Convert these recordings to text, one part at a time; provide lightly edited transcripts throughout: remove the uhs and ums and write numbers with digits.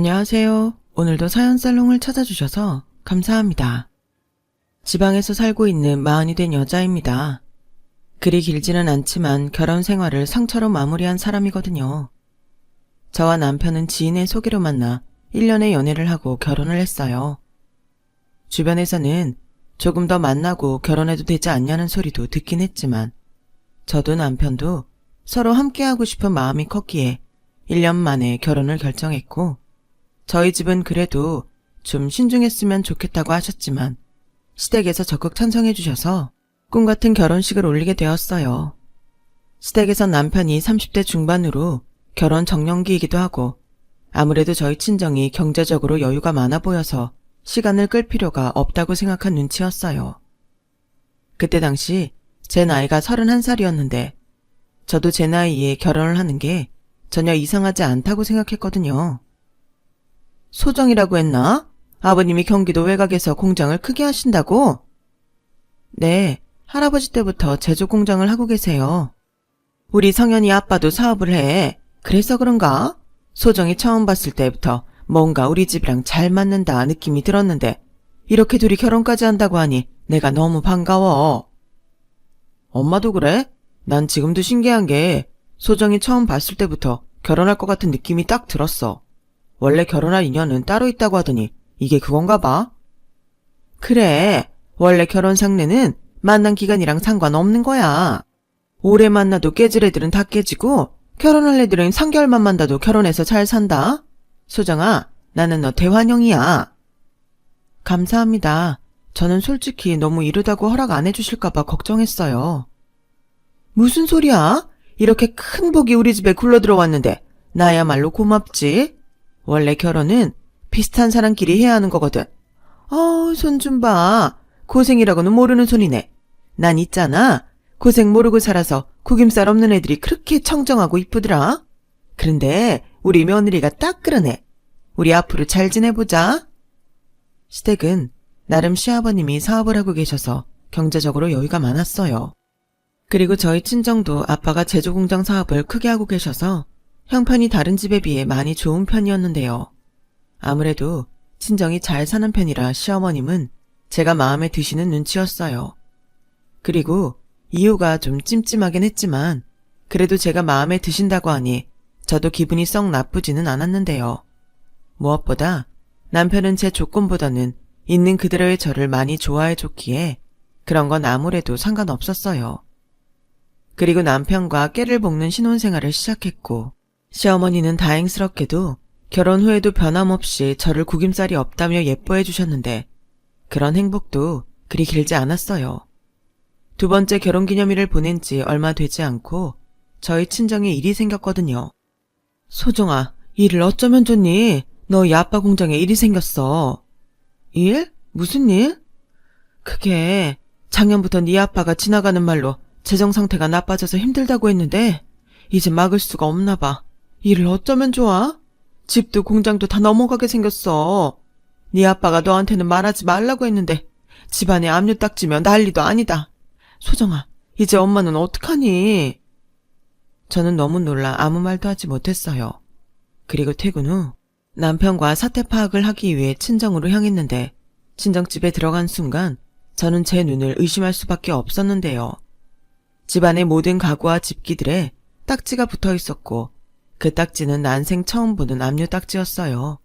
안녕하세요. 오늘도 사연살롱을 찾아주셔서 감사합니다. 지방에서 살고 있는 40이 된 여자입니다. 그리 길지는 않지만 결혼 생활을 상처로 마무리한 사람이거든요. 저와 남편은 지인의 소개로 만나 1년의 연애를 하고 결혼을 했어요. 주변에서는 조금 더 만나고 결혼해도 되지 않냐는 소리도 듣긴 했지만 저도 남편도 서로 함께하고 싶은 마음이 컸기에 1년 만에 결혼을 결정했고 저희 집은 그래도 좀 신중했으면 좋겠다고 하셨지만 시댁에서 적극 찬성해 주셔서 꿈같은 결혼식을 올리게 되었어요. 시댁에선 남편이 30대 중반으로 결혼 정년기이기도 하고 아무래도 저희 친정이 경제적으로 여유가 많아 보여서 시간을 끌 필요가 없다고 생각한 눈치였어요. 그때 당시 제 나이가 31살이었는데 저도 제 나이에 결혼을 하는 게 전혀 이상하지 않다고 생각했거든요. 소정이라고 했나? 아버님이 경기도 외곽에서 공장을 크게 하신다고? 네, 할아버지 때부터 제조 공장을 하고 계세요. 우리 성현이 아빠도 사업을 해. 그래서 그런가? 소정이 처음 봤을 때부터 뭔가 우리 집이랑 잘 맞는다 느낌이 들었는데 이렇게 둘이 결혼까지 한다고 하니 내가 너무 반가워. 엄마도 그래? 난 지금도 신기한 게 소정이 처음 봤을 때부터 결혼할 것 같은 느낌이 딱 들었어. 원래 결혼할 인연은 따로 있다고 하더니 이게 그건가 봐? 그래, 원래 결혼 상례는 만난 기간이랑 상관없는 거야. 오래 만나도 깨질 애들은 다 깨지고 결혼할 애들은 3개월만 만나도 결혼해서 잘 산다. 소정아, 나는 너 대환영이야. 감사합니다. 저는 솔직히 너무 이르다고 허락 안 해주실까봐 걱정했어요. 무슨 소리야? 이렇게 큰 복이 우리 집에 굴러들어왔는데 나야말로 고맙지. 원래 결혼은 비슷한 사람끼리 해야 하는 거거든. 손 좀 봐. 고생이라고는 모르는 손이네. 난 있잖아. 고생 모르고 살아서 구김살 없는 애들이 그렇게 청정하고 이쁘더라. 그런데 우리 며느리가 딱 그러네. 우리 앞으로 잘 지내보자. 시댁은 나름 시아버님이 사업을 하고 계셔서 경제적으로 여유가 많았어요. 그리고 저희 친정도 아빠가 제조공장 사업을 크게 하고 계셔서 형편이 다른 집에 비해 많이 좋은 편이었는데요. 아무래도 친정이 잘 사는 편이라 시어머님은 제가 마음에 드시는 눈치였어요. 그리고 이유가 좀 찜찜하긴 했지만 그래도 제가 마음에 드신다고 하니 저도 기분이 썩 나쁘지는 않았는데요. 무엇보다 남편은 제 조건보다는 있는 그대로의 저를 많이 좋아해 줬기에 그런 건 아무래도 상관없었어요. 그리고 남편과 깨를 볶는 신혼생활을 시작했고 시어머니는 다행스럽게도 결혼 후에도 변함없이 저를 구김살이 없다며 예뻐해 주셨는데 그런 행복도 그리 길지 않았어요. 두 번째 결혼기념일을 보낸 지 얼마 되지 않고 저희 친정에 일이 생겼거든요. 소정아, 일을 어쩌면 좋니? 너희 아빠 공장에 일이 생겼어. 일? 무슨 일? 그게 작년부터 네 아빠가 지나가는 말로 재정 상태가 나빠져서 힘들다고 했는데 이제 막을 수가 없나 봐. 일을 어쩌면 좋아? 집도 공장도 다 넘어가게 생겼어. 네 아빠가 너한테는 말하지 말라고 했는데 집안에 압류 딱지면 난리도 아니다. 소정아, 이제 엄마는 어떡하니? 저는 너무 놀라 아무 말도 하지 못했어요. 그리고 퇴근 후 남편과 사태 파악을 하기 위해 친정으로 향했는데 친정집에 들어간 순간 저는 제 눈을 의심할 수밖에 없었는데요. 집안의 모든 가구와 집기들에 딱지가 붙어 있었고 그 딱지는 난생 처음 보는 압류 딱지였어요.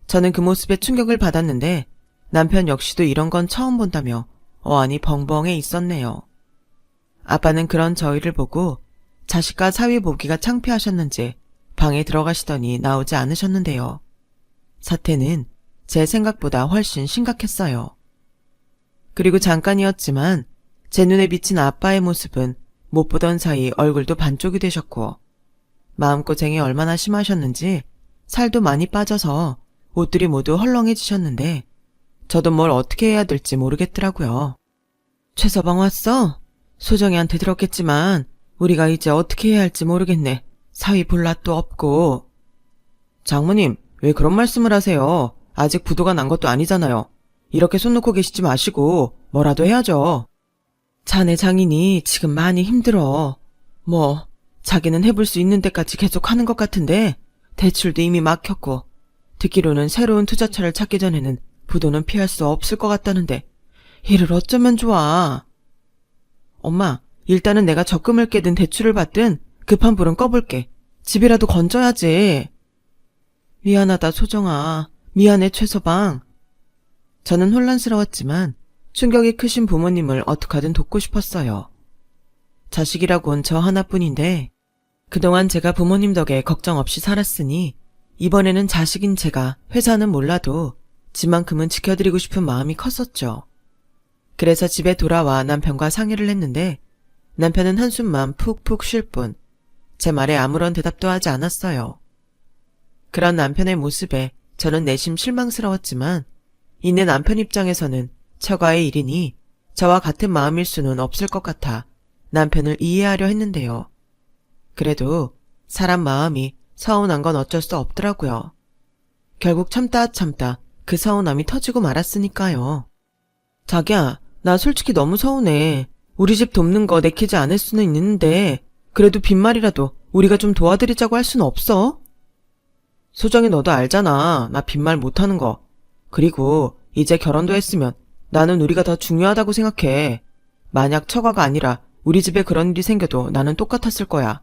저는 그 모습에 충격을 받았는데 남편 역시도 이런 건 처음 본다며 어안이 벙벙해 있었네요. 아빠는 그런 저희를 보고 자식과 사위 보기가 창피하셨는지 방에 들어가시더니 나오지 않으셨는데요. 사태는 제 생각보다 훨씬 심각했어요. 그리고 잠깐이었지만 제 눈에 비친 아빠의 모습은 못 보던 사이 얼굴도 반쪽이 되셨고 마음고생이 얼마나 심하셨는지 살도 많이 빠져서 옷들이 모두 헐렁해지셨는데 저도 뭘 어떻게 해야 될지 모르겠더라고요. 최서방 왔어? 소정이한테 들었겠지만 우리가 이제 어떻게 해야 할지 모르겠네. 사위 볼 낯도 없고. 장모님, 왜 그런 말씀을 하세요? 아직 부도가 난 것도 아니잖아요. 이렇게 손 놓고 계시지 마시고 뭐라도 해야죠. 자네 장인이 지금 많이 힘들어. 자기는 해볼 수 있는 데까지 계속 하는 것 같은데 대출도 이미 막혔고 듣기로는 새로운 투자처를 찾기 전에는 부도는 피할 수 없을 것 같다는데 이를 어쩌면 좋아. 엄마, 일단은 내가 적금을 깨든 대출을 받든 급한 불은 꺼볼게. 집이라도 건져야지. 미안하다, 소정아. 미안해, 최서방. 저는 혼란스러웠지만 충격이 크신 부모님을 어떡하든 돕고 싶었어요. 자식이라곤 저 하나뿐인데 그동안 제가 부모님 덕에 걱정 없이 살았으니 이번에는 자식인 제가 회사는 몰라도 집만큼은 지켜드리고 싶은 마음이 컸었죠. 그래서 집에 돌아와 남편과 상의를 했는데 남편은 한숨만 푹푹 쉴 뿐 제 말에 아무런 대답도 하지 않았어요. 그런 남편의 모습에 저는 내심 실망스러웠지만 이내 남편 입장에서는 처가의 일이니 저와 같은 마음일 수는 없을 것 같아 남편을 이해하려 했는데요. 그래도 사람 마음이 서운한 건 어쩔 수 없더라고요. 결국 참다 그 서운함이 터지고 말았으니까요. 자기야, 나 솔직히 너무 서운해. 우리 집 돕는 거 내키지 않을 수는 있는데 그래도 빈말이라도 우리가 좀 도와드리자고 할 수는 없어? 소정이 너도 알잖아. 나 빈말 못하는 거. 그리고 이제 결혼도 했으면 나는 우리가 더 중요하다고 생각해. 만약 처가가 아니라 우리 집에 그런 일이 생겨도 나는 똑같았을 거야.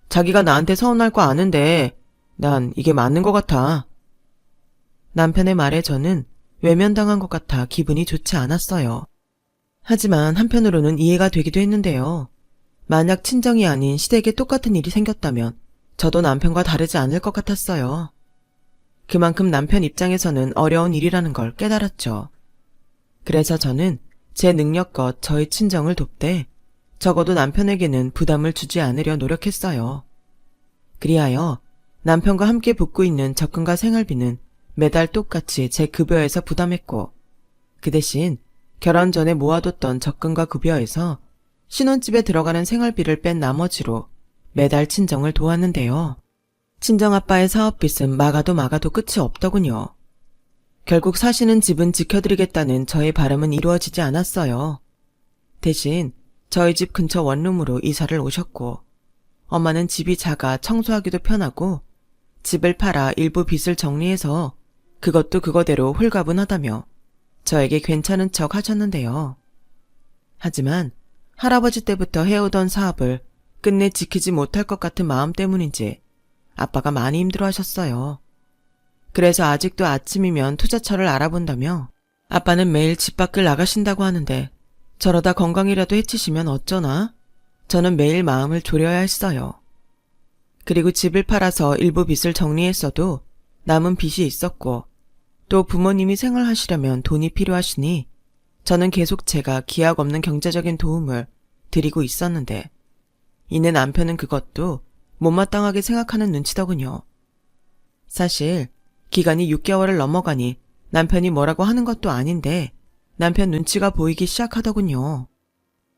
자기가 나한테 서운할 거 아는데 난 이게 맞는 것 같아. 남편의 말에 저는 외면당한 것 같아 기분이 좋지 않았어요. 하지만 한편으로는 이해가 되기도 했는데요. 만약 친정이 아닌 시댁에 똑같은 일이 생겼다면 저도 남편과 다르지 않을 것 같았어요. 그만큼 남편 입장에서는 어려운 일이라는 걸 깨달았죠. 그래서 저는 제 능력껏 저희 친정을 돕되 적어도 남편에게는 부담을 주지 않으려 노력했어요. 그리하여 남편과 함께 붓고 있는 적금과 생활비는 매달 똑같이 제 급여에서 부담했고 그 대신 결혼 전에 모아뒀던 적금과 급여에서 신혼집에 들어가는 생활비를 뺀 나머지로 매달 친정을 도왔는데요. 친정아빠의 사업빚은 막아도 끝이 없더군요. 결국 사시는 집은 지켜드리겠다는 저의 바람은 이루어지지 않았어요. 대신 저희 집 근처 원룸으로 이사를 오셨고 엄마는 집이 작아 청소하기도 편하고 집을 팔아 일부 빚을 정리해서 그것도 그거대로 홀가분하다며 저에게 괜찮은 척 하셨는데요. 하지만 할아버지 때부터 해오던 사업을 끝내 지키지 못할 것 같은 마음 때문인지 아빠가 많이 힘들어하셨어요. 그래서 아직도 아침이면 투자처를 알아본다며 아빠는 매일 집 밖을 나가신다고 하는데 저러다 건강이라도 해치시면 어쩌나? 저는 매일 마음을 졸여야 했어요. 그리고 집을 팔아서 일부 빚을 정리했어도 남은 빚이 있었고 또 부모님이 생활하시려면 돈이 필요하시니 저는 계속 제가 기약 없는 경제적인 도움을 드리고 있었는데 이내 남편은 그것도 못마땅하게 생각하는 눈치더군요. 사실 기간이 6개월을 넘어가니 남편이 뭐라고 하는 것도 아닌데 남편 눈치가 보이기 시작하더군요.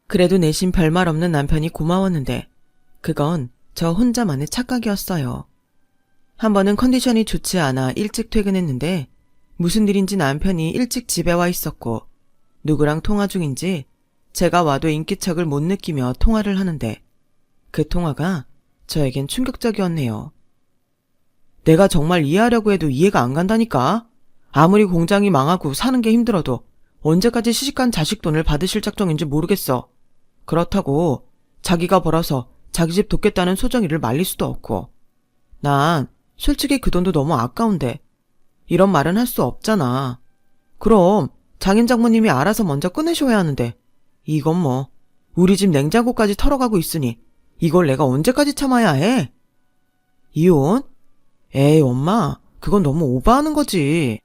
그래도 내심 별말 없는 남편이 고마웠는데 그건 저 혼자만의 착각이었어요. 한 번은 컨디션이 좋지 않아 일찍 퇴근했는데 무슨 일인지 남편이 일찍 집에 와 있었고 누구랑 통화 중인지 제가 와도 인기척을 못 느끼며 통화를 하는데 그 통화가 저에겐 충격적이었네요. 내가 정말 이해하려고 해도 이해가 안 간다니까. 아무리 공장이 망하고 사는 게 힘들어도 언제까지 시집간 자식 돈을 받으실 작정인지 모르겠어. 그렇다고 자기가 벌어서 자기 집 돕겠다는 소정이를 말릴 수도 없고 난 솔직히 그 돈도 너무 아까운데 이런 말은 할 수 없잖아. 그럼 장인 장모님이 알아서 먼저 끊으셔야 하는데 이건 뭐 우리 집 냉장고까지 털어가고 있으니 이걸 내가 언제까지 참아야 해? 이혼? 에이 엄마, 그건 너무 오버하는 거지.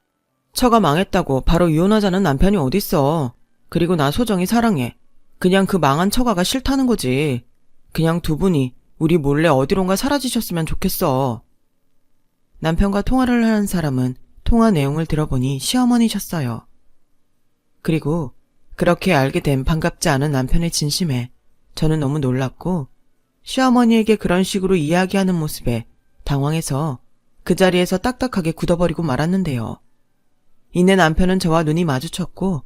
처가 망했다고 바로 이혼하자는 남편이 어딨어. 그리고 나 소정이 사랑해. 그냥 그 망한 처가가 싫다는 거지. 그냥 두 분이 우리 몰래 어디론가 사라지셨으면 좋겠어. 남편과 통화를 하는 사람은 통화 내용을 들어보니 시어머니셨어요. 그리고 그렇게 알게 된 반갑지 않은 남편의 진심에 저는 너무 놀랐고 시어머니에게 그런 식으로 이야기하는 모습에 당황해서 그 자리에서 딱딱하게 굳어버리고 말았는데요. 이내 남편은 저와 눈이 마주쳤고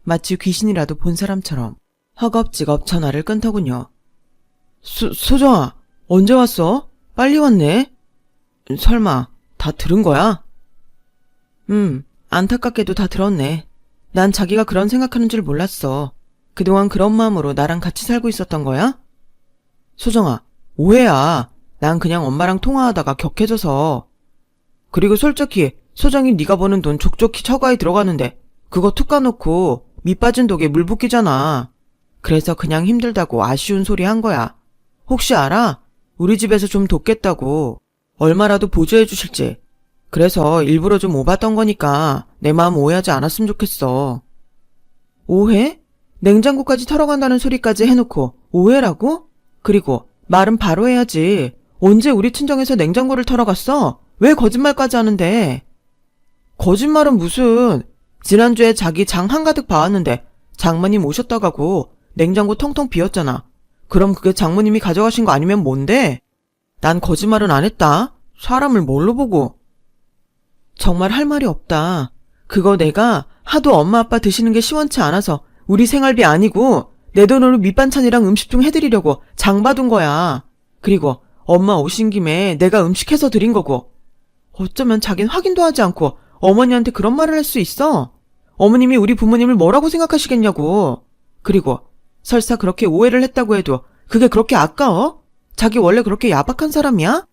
마치 귀신이라도 본 사람처럼 허겁지겁 전화를 끊더군요. 소정아, 언제 왔어? 빨리 왔네? 설마 다 들은 거야? 안타깝게도 다 들었네. 난 자기가 그런 생각하는 줄 몰랐어. 그동안 그런 마음으로 나랑 같이 살고 있었던 거야? 소정아, 오해야. 난 그냥 엄마랑 통화하다가 격해져서. 그리고 솔직히 소정이 네가 버는 돈 족족히 처가에 들어가는데 그거 툭 까놓고 밑 빠진 독에 물 붓기잖아. 그래서 그냥 힘들다고 아쉬운 소리 한 거야. 혹시 알아? 우리 집에서 좀 돕겠다고. 얼마라도 보조해 주실지. 그래서 일부러 좀 오봤던 거니까 내 마음 오해하지 않았으면 좋겠어. 오해? 냉장고까지 털어간다는 소리까지 해놓고 오해라고? 그리고 말은 바로 해야지. 언제 우리 친정에서 냉장고를 털어갔어? 왜 거짓말까지 하는데? 거짓말은 무슨. 지난주에 자기 장 한가득 봐왔는데 장모님 오셨다 가고 냉장고 텅텅 비었잖아. 그럼 그게 장모님이 가져가신 거 아니면 뭔데? 난 거짓말은 안 했다. 사람을 뭘로 보고. 정말 할 말이 없다. 그거 내가 하도 엄마 아빠 드시는 게 시원치 않아서 우리 생활비 아니고 내 돈으로 밑반찬이랑 음식 좀 해드리려고 장 봐둔 거야. 그리고 엄마 오신 김에 내가 음식 해서 드린 거고. 어쩌면 자긴 확인도 하지 않고 어머니한테 그런 말을 할 수 있어? 어머님이 우리 부모님을 뭐라고 생각하시겠냐고. 그리고 설사 그렇게 오해를 했다고 해도 그게 그렇게 아까워? 자기 원래 그렇게 야박한 사람이야?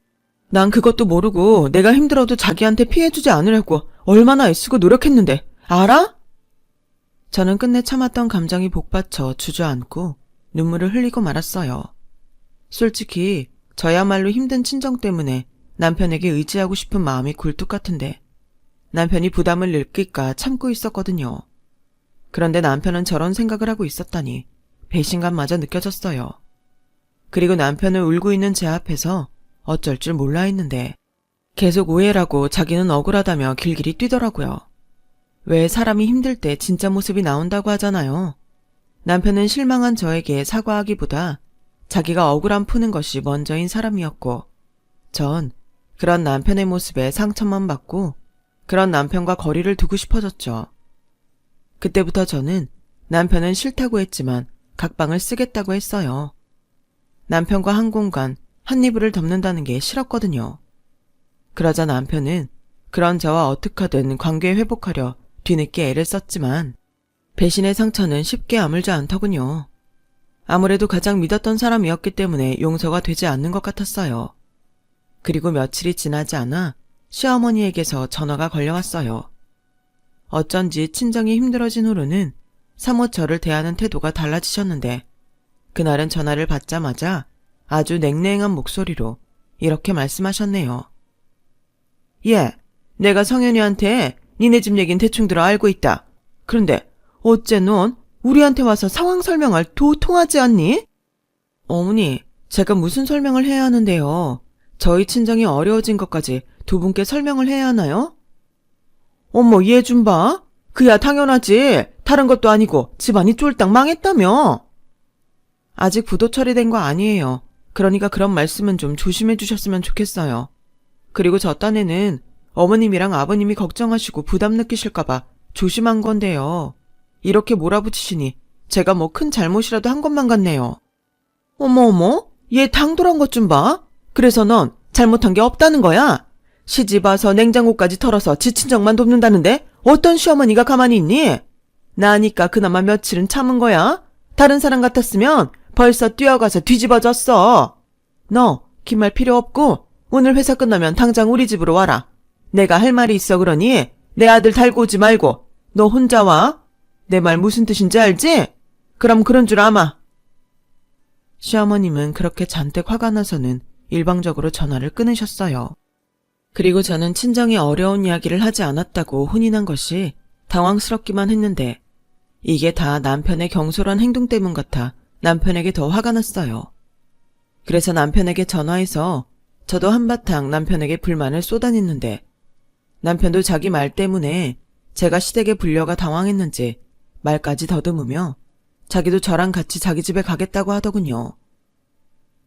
난 그것도 모르고 내가 힘들어도 자기한테 피해주지 않으려고 얼마나 애쓰고 노력했는데 알아? 저는 끝내 참았던 감정이 복받쳐 주저앉고 눈물을 흘리고 말았어요. 솔직히 저야말로 힘든 친정 때문에 남편에게 의지하고 싶은 마음이 굴뚝 같은데 남편이 부담을 느낄까 참고 있었거든요. 그런데 남편은 저런 생각을 하고 있었다니 배신감마저 느껴졌어요. 그리고 남편을 울고 있는 제 앞에서 어쩔 줄 몰라 했는데 계속 오해라고 자기는 억울하다며 길길이 뛰더라고요. 왜 사람이 힘들 때 진짜 모습이 나온다고 하잖아요. 남편은 실망한 저에게 사과하기보다 자기가 억울함 푸는 것이 먼저인 사람이었고 전 그런 남편의 모습에 상처만 받고 그런 남편과 거리를 두고 싶어졌죠. 그때부터 저는 남편은 싫다고 했지만 각방을 쓰겠다고 했어요. 남편과 한 공간, 한 이불을 덮는다는 게 싫었거든요. 그러자 남편은 그런 저와 어떻게든 관계 회복하려 뒤늦게 애를 썼지만 배신의 상처는 쉽게 아물지 않더군요. 아무래도 가장 믿었던 사람이었기 때문에 용서가 되지 않는 것 같았어요. 그리고 며칠이 지나지 않아 시어머니에게서 전화가 걸려왔어요. 어쩐지 친정이 힘들어진 후로는 사뭇 저를 대하는 태도가 달라지셨는데 그날은 전화를 받자마자 아주 냉랭한 목소리로 이렇게 말씀하셨네요. 예, 내가 성현이한테 니네 집 얘긴 대충 들어 알고 있다. 그런데 어째 넌 우리한테 와서 상황 설명할 도통하지 않니? 어머니, 제가 무슨 설명을 해야 하는데요. 저희 친정이 어려워진 것까지 두 분께 설명을 해야 하나요? 어머, 얘 좀 봐. 그야 당연하지. 다른 것도 아니고 집안이 쫄딱 망했다며. 아직 부도 처리된 거 아니에요. 그러니까 그런 말씀은 좀 조심해 주셨으면 좋겠어요. 그리고 저 딴에는 어머님이랑 아버님이 걱정하시고 부담 느끼실까봐 조심한 건데요. 이렇게 몰아붙이시니 제가 뭐 큰 잘못이라도 한 것만 같네요. 어머, 얘 당돌한 것 좀 봐. 그래서 넌 잘못한 게 없다는 거야? 시집 와서 냉장고까지 털어서 지 친정만 돕는다는데 어떤 시어머니가 가만히 있니? 나니까 그나마 며칠은 참은 거야. 다른 사람 같았으면 벌써 뛰어가서 뒤집어졌어. 너 긴 말 필요 없고 오늘 회사 끝나면 당장 우리 집으로 와라. 내가 할 말이 있어 그러니 내 아들 달고 오지 말고 너 혼자 와. 내 말 무슨 뜻인지 알지? 그럼 그런 줄 아마. 시어머님은 그렇게 잔뜩 화가 나서는 일방적으로 전화를 끊으셨어요. 그리고 저는 친정이 어려운 이야기를 하지 않았다고 혼인한 것이 당황스럽기만 했는데 이게 다 남편의 경솔한 행동 때문 같아 남편에게 더 화가 났어요. 그래서 남편에게 전화해서 저도 한바탕 남편에게 불만을 쏟아냈는데 남편도 자기 말 때문에 제가 시댁에 불려가 당황했는지 말까지 더듬으며 자기도 저랑 같이 자기 집에 가겠다고 하더군요.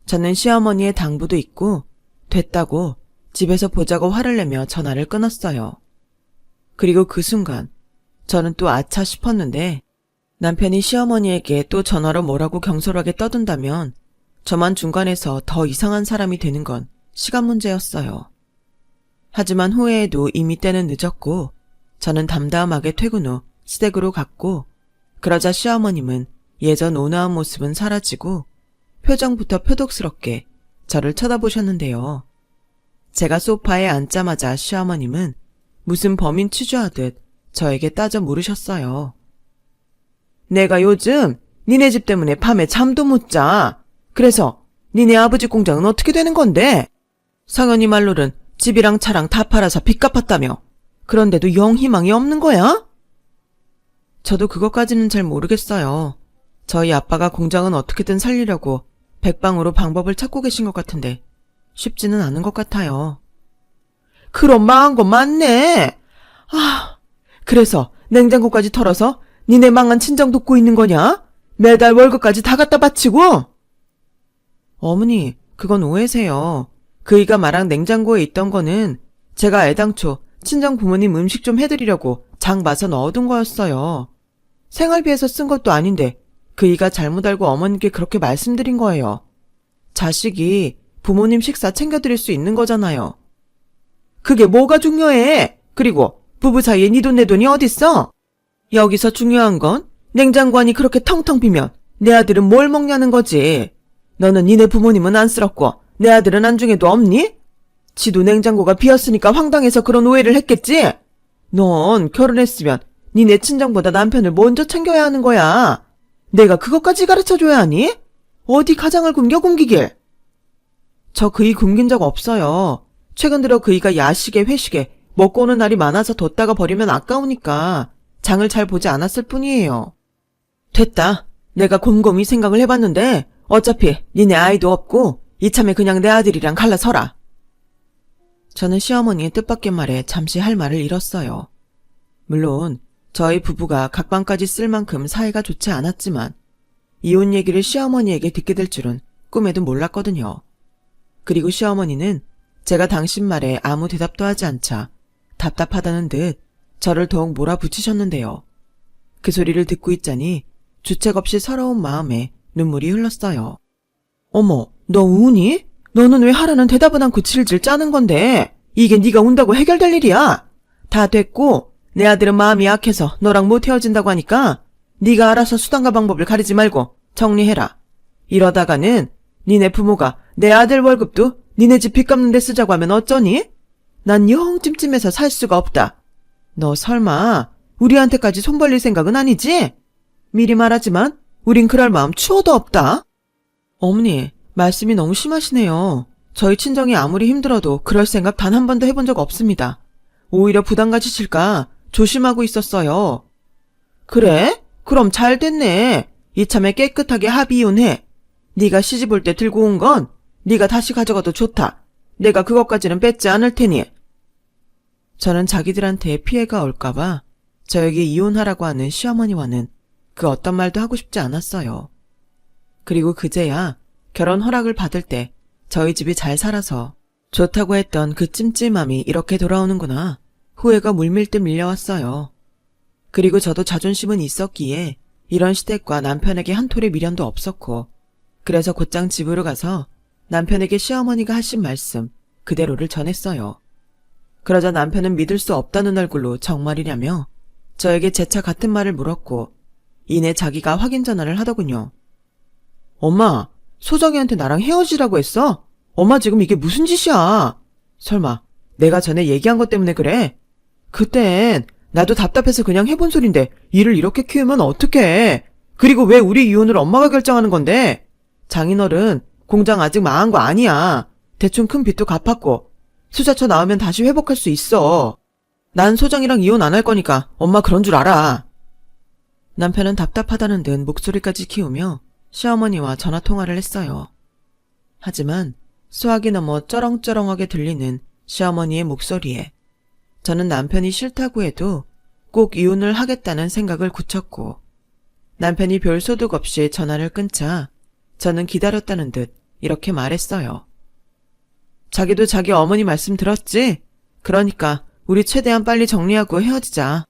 저는 시어머니의 당부도 있고 됐다고 집에서 보자고 화를 내며 전화를 끊었어요. 그리고 그 순간 저는 또 아차 싶었는데 남편이 시어머니에게 또 전화로 뭐라고 경솔하게 떠든다면 저만 중간에서 더 이상한 사람이 되는 건 시간 문제였어요. 하지만 후회해도 이미 때는 늦었고 저는 담담하게 퇴근 후 시댁으로 갔고, 그러자 시어머님은 예전 온화한 모습은 사라지고 표정부터 표독스럽게 저를 쳐다보셨는데요. 제가 소파에 앉자마자 시어머님은 무슨 범인 취조하듯 저에게 따져 물으셨어요. 내가 요즘 니네 집 때문에 밤에 잠도 못 자. 그래서 니네 아버지 공장은 어떻게 되는 건데? 상현이 말로는 집이랑 차랑 다 팔아서 빚 갚았다며. 그런데도 영 희망이 없는 거야? 저도 그것까지는 잘 모르겠어요. 저희 아빠가 공장은 어떻게든 살리려고 백방으로 방법을 찾고 계신 것 같은데 쉽지는 않은 것 같아요. 그럼 망한 거 맞네. 그래서 냉장고까지 털어서 니네 망한 친정 돕고 있는 거냐? 매달 월급까지 다 갖다 바치고? 어머니, 그건 오해세요. 그이가 말한 냉장고에 있던 거는 제가 애당초 친정 부모님 음식 좀 해드리려고 장 봐서 넣어둔 거였어요. 생활비에서 쓴 것도 아닌데 그이가 잘못 알고 어머님께 그렇게 말씀드린 거예요. 자식이 부모님 식사 챙겨드릴 수 있는 거잖아요. 그게 뭐가 중요해? 그리고 부부 사이에 니 돈 내 돈이 어딨어? 여기서 중요한 건 냉장고 안이 그렇게 텅텅 비면 내 아들은 뭘 먹냐는 거지. 너는 니네 부모님은 안쓰럽고 내 아들은 안중에도 없니? 지도 냉장고가 비었으니까 황당해서 그런 오해를 했겠지? 넌 결혼했으면 니네 친정보다 남편을 먼저 챙겨야 하는 거야. 내가 그것까지 가르쳐줘야 하니? 어디 가장을 굶길? 저 그이 굶긴 적 없어요. 최근 들어 그이가 야식에 회식에 먹고 오는 날이 많아서 뒀다가 버리면 아까우니까 장을 잘 보지 않았을 뿐이에요. 됐다. 내가 곰곰이 생각을 해봤는데 어차피 니네 아이도 없고 이참에 그냥 내 아들이랑 갈라서라. 저는 시어머니의 뜻밖의 말에 잠시 할 말을 잃었어요. 물론 저희 부부가 각방까지 쓸 만큼 사이가 좋지 않았지만 이혼 얘기를 시어머니에게 듣게 될 줄은 꿈에도 몰랐거든요. 그리고 시어머니는 제가 당신 말에 아무 대답도 하지 않자 답답하다는 듯 저를 더욱 몰아붙이셨는데요. 그 소리를 듣고 있자니 주책 없이 서러운 마음에 눈물이 흘렀어요. 어머, 너 우니? 너는 왜 하라는 대답은 않고 질질 짜는 건데? 이게 네가 운다고 해결될 일이야? 다 됐고 내 아들은 마음이 약해서 너랑 못 헤어진다고 하니까 네가 알아서 수단과 방법을 가리지 말고 정리해라. 이러다가는 니네 부모가 내 아들 월급도 니네 집 빚 갚는 데 쓰자고 하면 어쩌니? 난 영 찜찜해서 살 수가 없다. 너 설마 우리한테까지 손 벌릴 생각은 아니지? 미리 말하지만 우린 그럴 마음 추워도 없다. 어머니, 말씀이 너무 심하시네요. 저희 친정이 아무리 힘들어도 그럴 생각 단 한 번도 해본 적 없습니다. 오히려 부담 가지실까 조심하고 있었어요. 그래? 그럼 잘 됐네. 이참에 깨끗하게 합의 이혼해. 네가 시집 올 때 들고 온 건 네가 다시 가져가도 좋다. 내가 그것까지는 뺏지 않을 테니. 저는 자기들한테 피해가 올까봐 저에게 이혼하라고 하는 시어머니와는 그 어떤 말도 하고 싶지 않았어요. 그리고 그제야 결혼 허락을 받을 때 저희 집이 잘 살아서 좋다고 했던 그 찜찜함이 이렇게 돌아오는구나. 후회가 물밀듯 밀려왔어요. 그리고 저도 자존심은 있었기에 이런 시댁과 남편에게 한 톨의 미련도 없었고, 그래서 곧장 집으로 가서 남편에게 시어머니가 하신 말씀 그대로를 전했어요. 그러자 남편은 믿을 수 없다는 얼굴로 정말이냐며 저에게 재차 같은 말을 물었고, 이내 자기가 확인 전화를 하더군요. 엄마, 소정이한테 나랑 헤어지라고 했어? 엄마 지금 이게 무슨 짓이야? 설마 내가 전에 얘기한 것 때문에 그래? 그땐 나도 답답해서 그냥 해본 소린데 일을 이렇게 키우면 어떡해? 그리고 왜 우리 이혼을 엄마가 결정하는 건데? 장인어른 공장 아직 망한 거 아니야. 대충 큰 빚도 갚았고 수자처 나오면 다시 회복할 수 있어. 난 소정이랑 이혼 안 할 거니까 엄마 그런 줄 알아. 남편은 답답하다는 듯 목소리까지 키우며 시어머니와 전화통화를 했어요. 하지만 수화기 넘어 쩌렁쩌렁하게 들리는 시어머니의 목소리에 저는 남편이 싫다고 해도 꼭 이혼을 하겠다는 생각을 굳혔고, 남편이 별 소득 없이 전화를 끊자 저는 기다렸다는 듯 이렇게 말했어요. 자기도 자기 어머니 말씀 들었지? 그러니까 우리 최대한 빨리 정리하고 헤어지자.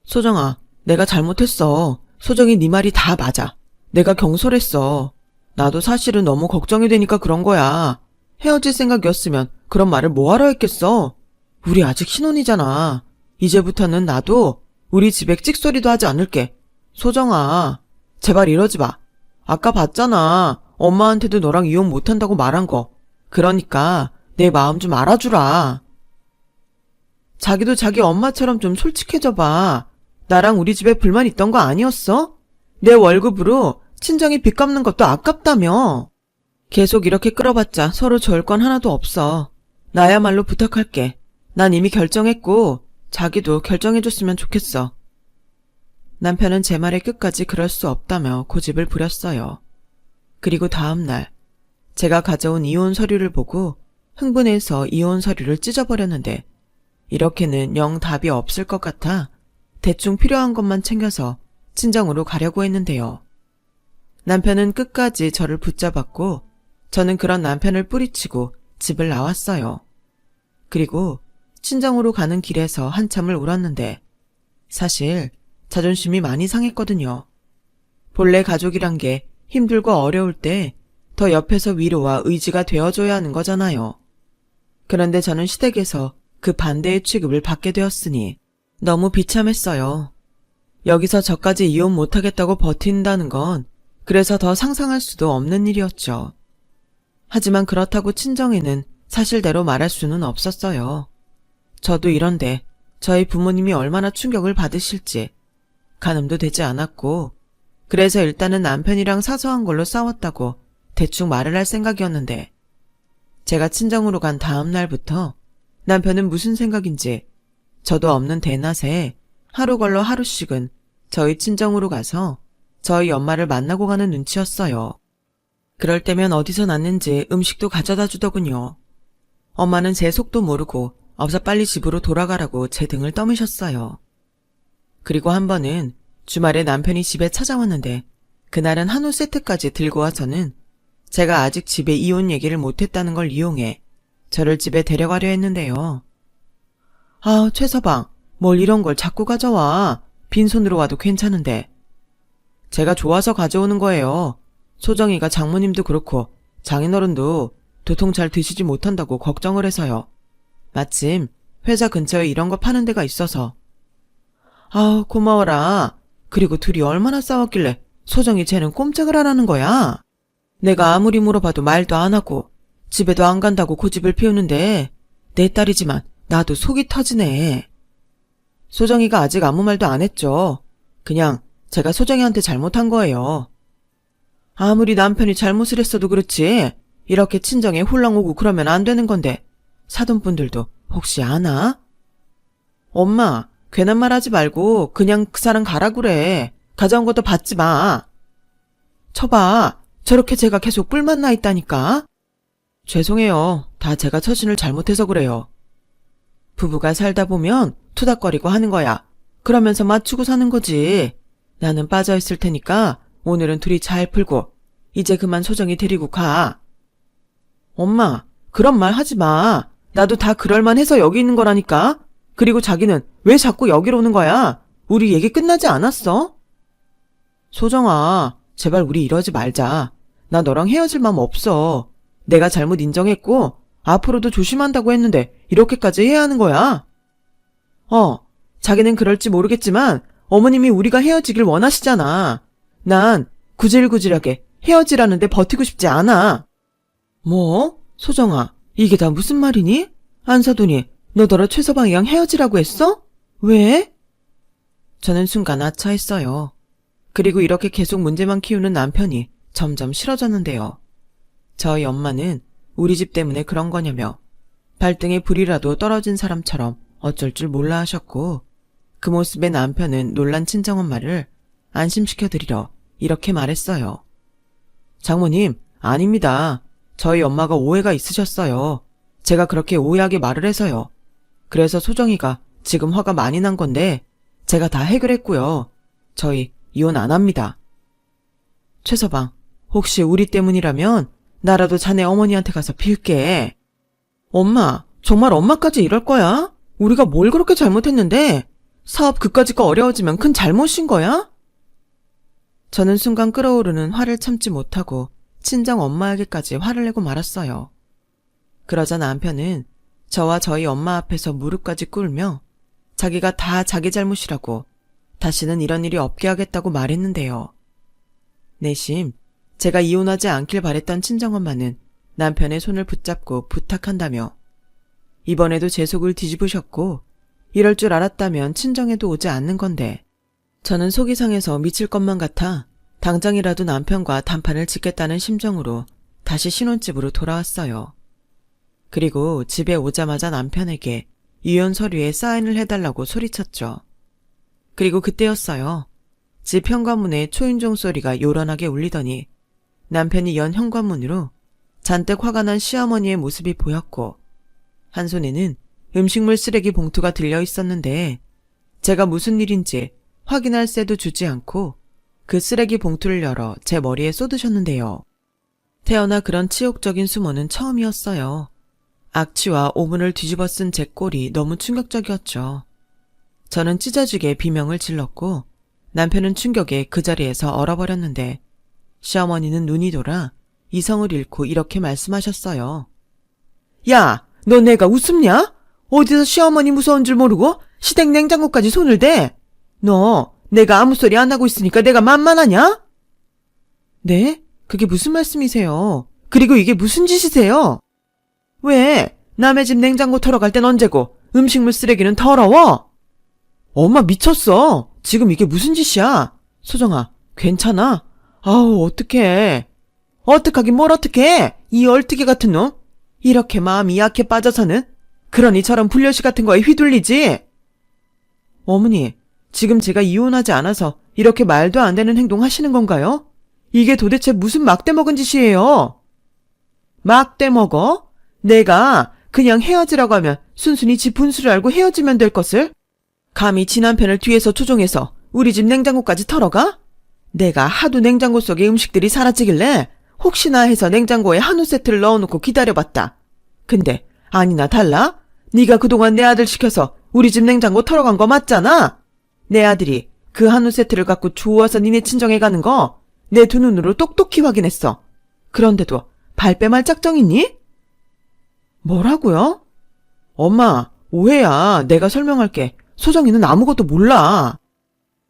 소정아, 내가 잘못했어. 소정이 네 말이 다 맞아. 내가 경솔했어. 나도 사실은 너무 걱정이 되니까 그런 거야. 헤어질 생각이었으면 그런 말을 뭐하러 했겠어. 우리 아직 신혼이잖아. 이제부터는 나도 우리 집에 찍소리도 하지 않을게. 소정아, 제발 이러지 마. 아까 봤잖아. 엄마한테도 너랑 이혼 못한다고 말한 거. 그러니까 내 마음 좀 알아주라. 자기도 자기 엄마처럼 좀 솔직해져 봐. 나랑 우리 집에 불만 있던 거 아니었어? 내 월급으로 친정이 빚 갚는 것도 아깝다며. 계속 이렇게 끌어봤자 서로 좋을 건 하나도 없어. 나야말로 부탁할게. 난 이미 결정했고 자기도 결정해줬으면 좋겠어. 남편은 제 말에 끝까지 그럴 수 없다며 고집을 부렸어요. 그리고 다음 날 제가 가져온 이혼 서류를 보고 흥분해서 이혼 서류를 찢어버렸는데 이렇게는 영 답이 없을 것 같아 대충 필요한 것만 챙겨서 친정으로 가려고 했는데요. 남편은 끝까지 저를 붙잡았고 저는 그런 남편을 뿌리치고 집을 나왔어요. 그리고 친정으로 가는 길에서 한참을 울었는데 사실 자존심이 많이 상했거든요. 본래 가족이란 게 힘들고 어려울 때 더 옆에서 위로와 의지가 되어줘야 하는 거잖아요. 그런데 저는 시댁에서 그 반대의 취급을 받게 되었으니 너무 비참했어요. 여기서 저까지 이혼 못하겠다고 버틴다는 건 그래서 더 상상할 수도 없는 일이었죠. 하지만 그렇다고 친정에는 사실대로 말할 수는 없었어요. 저도 이런데 저희 부모님이 얼마나 충격을 받으실지 가늠도 되지 않았고 그래서 일단은 남편이랑 사소한 걸로 싸웠다고 대충 말을 할 생각이었는데 제가 친정으로 간 다음 날부터 남편은 무슨 생각인지 저도 없는 대낮에 하루 걸러 하루씩은 저희 친정으로 가서 저희 엄마를 만나고 가는 눈치였어요. 그럴 때면 어디서 났는지 음식도 가져다 주더군요. 엄마는 제 속도 모르고 어서 빨리 집으로 돌아가라고 제 등을 떠미셨어요. 그리고 한 번은 주말에 남편이 집에 찾아왔는데 그날은 한우 세트까지 들고 와서는 제가 아직 집에 이혼 얘기를 못했다는 걸 이용해 저를 집에 데려가려 했는데요. 아, 최서방, 뭘 이런 걸 자꾸 가져와. 빈손으로 와도 괜찮은데. 제가 좋아서 가져오는 거예요. 소정이가 장모님도 그렇고 장인어른도 도통 잘 드시지 못한다고 걱정을 해서요. 마침 회사 근처에 이런 거 파는 데가 있어서. 아우, 고마워라. 그리고 둘이 얼마나 싸웠길래 소정이 쟤는 꼼짝을 안 하는 거야? 내가 아무리 물어봐도 말도 안 하고 집에도 안 간다고 고집을 피우는데 내 딸이지만 나도 속이 터지네. 소정이가 아직 아무 말도 안 했죠. 그냥 제가 소정이한테 잘못한 거예요. 아무리 남편이 잘못을 했어도 그렇지 이렇게 친정에 홀랑 오고 그러면 안 되는 건데 사돈분들도 혹시 아나? 엄마, 괜한 말 하지 말고 그냥 그 사람 가라 그래. 가져온 것도 받지 마. 쳐봐. 저렇게 제가 계속 뿔만 나 있다니까. 죄송해요. 다 제가 처신을 잘못해서 그래요. 부부가 살다 보면 투닥거리고 하는 거야. 그러면서 맞추고 사는 거지. 나는 빠져있을 테니까 오늘은 둘이 잘 풀고 이제 그만 소정이 데리고 가. 엄마, 그런 말 하지 마. 나도 다 그럴만 해서 여기 있는 거라니까. 그리고 자기는 왜 자꾸 여기로 오는 거야? 우리 얘기 끝나지 않았어? 소정아, 제발 우리 이러지 말자. 나 너랑 헤어질 마음 없어. 내가 잘못 인정했고 앞으로도 조심한다고 했는데 이렇게까지 해야 하는 거야? 자기는 그럴지 모르겠지만 어머님이 우리가 헤어지길 원하시잖아. 난 구질구질하게 헤어지라는데 버티고 싶지 않아. 뭐? 소정아, 이게 다 무슨 말이니? 안사돈이 너더러 최서방이랑 헤어지라고 했어? 왜? 저는 순간 아차했어요. 그리고 이렇게 계속 문제만 키우는 남편이 점점 싫어졌는데요. 저희 엄마는 우리 집 때문에 그런 거냐며 발등에 불이라도 떨어진 사람처럼 어쩔 줄 몰라 하셨고 그 모습에 남편은 놀란 친정엄마를 안심시켜드리려 이렇게 말했어요. 장모님, 아닙니다. 저희 엄마가 오해가 있으셨어요. 제가 그렇게 오해하게 말을 해서요. 그래서 소정이가 지금 화가 많이 난 건데 제가 다 해결했고요. 저희 이혼 안 합니다. 최서방, 혹시 우리 때문이라면 나라도 자네 어머니한테 가서 빌게. 엄마, 정말 엄마까지 이럴 거야? 우리가 뭘 그렇게 잘못했는데? 사업 그까짓 거 어려워지면 큰 잘못인 거야? 저는 순간 끓어오르는 화를 참지 못하고 친정 엄마에게까지 화를 내고 말았어요. 그러자 남편은 저와 저희 엄마 앞에서 무릎까지 꿇으며 자기가 다 자기 잘못이라고 다시는 이런 일이 없게 하겠다고 말했는데요. 내심 제가 이혼하지 않길 바랬던 친정엄마는 남편의 손을 붙잡고 부탁한다며 이번에도 제 속을 뒤집으셨고 이럴 줄 알았다면 친정에도 오지 않는 건데 저는 속이 상해서 미칠 것만 같아 당장이라도 남편과 단판을 짓겠다는 심정으로 다시 신혼집으로 돌아왔어요. 그리고 집에 오자마자 남편에게 이혼 서류에 사인을 해달라고 소리쳤죠. 그리고 그때였어요. 집 현관문에 초인종 소리가 요란하게 울리더니 남편이 연 현관문으로 잔뜩 화가 난 시어머니의 모습이 보였고 한 손에는 음식물 쓰레기 봉투가 들려 있었는데 제가 무슨 일인지 확인할 새도 주지 않고 그 쓰레기 봉투를 열어 제 머리에 쏟으셨는데요. 태어나 그런 치욕적인 수모는 처음이었어요. 악취와 오문을 뒤집어 쓴 제 꼴이 너무 충격적이었죠. 저는 찢어지게 비명을 질렀고 남편은 충격에 그 자리에서 얼어버렸는데 시어머니는 눈이 돌아 이성을 잃고 이렇게 말씀하셨어요. 야, 너 내가 웃음냐? 어디서 시어머니 무서운 줄 모르고 시댁 냉장고까지 손을 대? 너 내가 아무 소리 안 하고 있으니까 내가 만만하냐? 네? 그게 무슨 말씀이세요? 그리고 이게 무슨 짓이세요? 왜? 남의 집 냉장고 털어갈 땐 언제고 음식물 쓰레기는 더러워? 엄마 미쳤어. 지금 이게 무슨 짓이야? 소정아, 괜찮아? 아우, 어떡해. 어떡하긴 뭘 어떡해. 이 얼뜨기 같은 놈. 이렇게 마음이 약해 빠져서는 그러니 저런 불려시 같은 거에 휘둘리지. 어머니, 지금 제가 이혼하지 않아서 이렇게 말도 안 되는 행동 하시는 건가요? 이게 도대체 무슨 막대 먹은 짓이에요? 막대 먹어? 내가 그냥 헤어지라고 하면 순순히 지 분수를 알고 헤어지면 될 것을? 감히 지 남편을 뒤에서 조종해서 우리 집 냉장고까지 털어가? 내가 하도 냉장고 속에 음식들이 사라지길래 혹시나 해서 냉장고에 한우 세트를 넣어놓고 기다려봤다. 근데 아니나 달라? 네가 그동안 내 아들 시켜서 우리 집 냉장고 털어간 거 맞잖아? 내 아들이 그 한우 세트를 갖고 좋아서 니네 친정에 가는 거 내 두 눈으로 똑똑히 확인했어. 그런데도 발뺌할 작정 있니? 뭐라고요? 엄마, 오해야. 내가 설명할게. 소정이는 아무것도 몰라.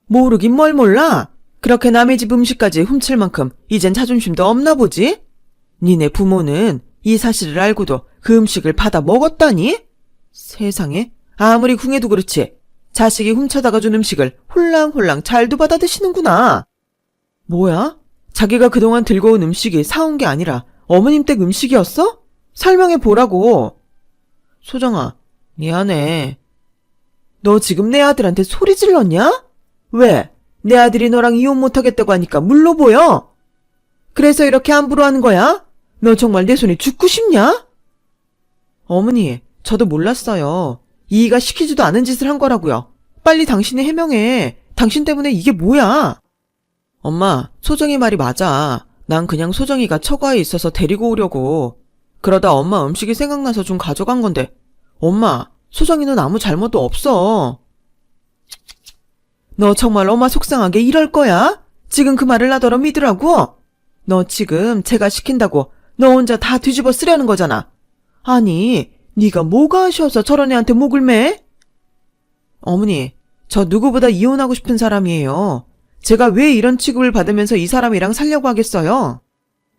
모르긴 뭘 몰라? 그렇게 남의 집 음식까지 훔칠 만큼 이젠 자존심도 없나 보지? 니네 부모는 이 사실을 알고도 그 음식을 받아 먹었다니? 세상에, 아무리 궁해도 그렇지 자식이 훔쳐다가 준 음식을 홀랑홀랑 잘도 받아 드시는구나. 뭐야? 자기가 그동안 들고 온 음식이 사온 게 아니라 어머님 댁 음식이었어? 설명해 보라고. 소정아, 미안해. 너 지금 내 아들한테 소리 질렀냐? 왜? 내 아들이 너랑 이혼 못하겠다고 하니까 물로 보여? 그래서 이렇게 함부로 하는 거야? 너 정말 내 손에 죽고 싶냐? 어머니, 저도 몰랐어요. 이이가 시키지도 않은 짓을 한 거라고요. 빨리 당신이 해명해. 당신 때문에 이게 뭐야? 엄마, 소정이 말이 맞아. 난 그냥 소정이가 처가에 있어서 데리고 오려고. 그러다 엄마 음식이 생각나서 좀 가져간 건데. 엄마, 소정이는 아무 잘못도 없어. 너 정말 엄마 속상하게 이럴 거야? 지금 그 말을 나더러 믿으라고? 너 지금 제가 시킨다고 너 혼자 다 뒤집어 쓰려는 거잖아. 아니, 네가 뭐가 아쉬워서 저런 애한테 목을 매? 어머니, 저 누구보다 이혼하고 싶은 사람이에요. 제가 왜 이런 취급을 받으면서 이 사람이랑 살려고 하겠어요?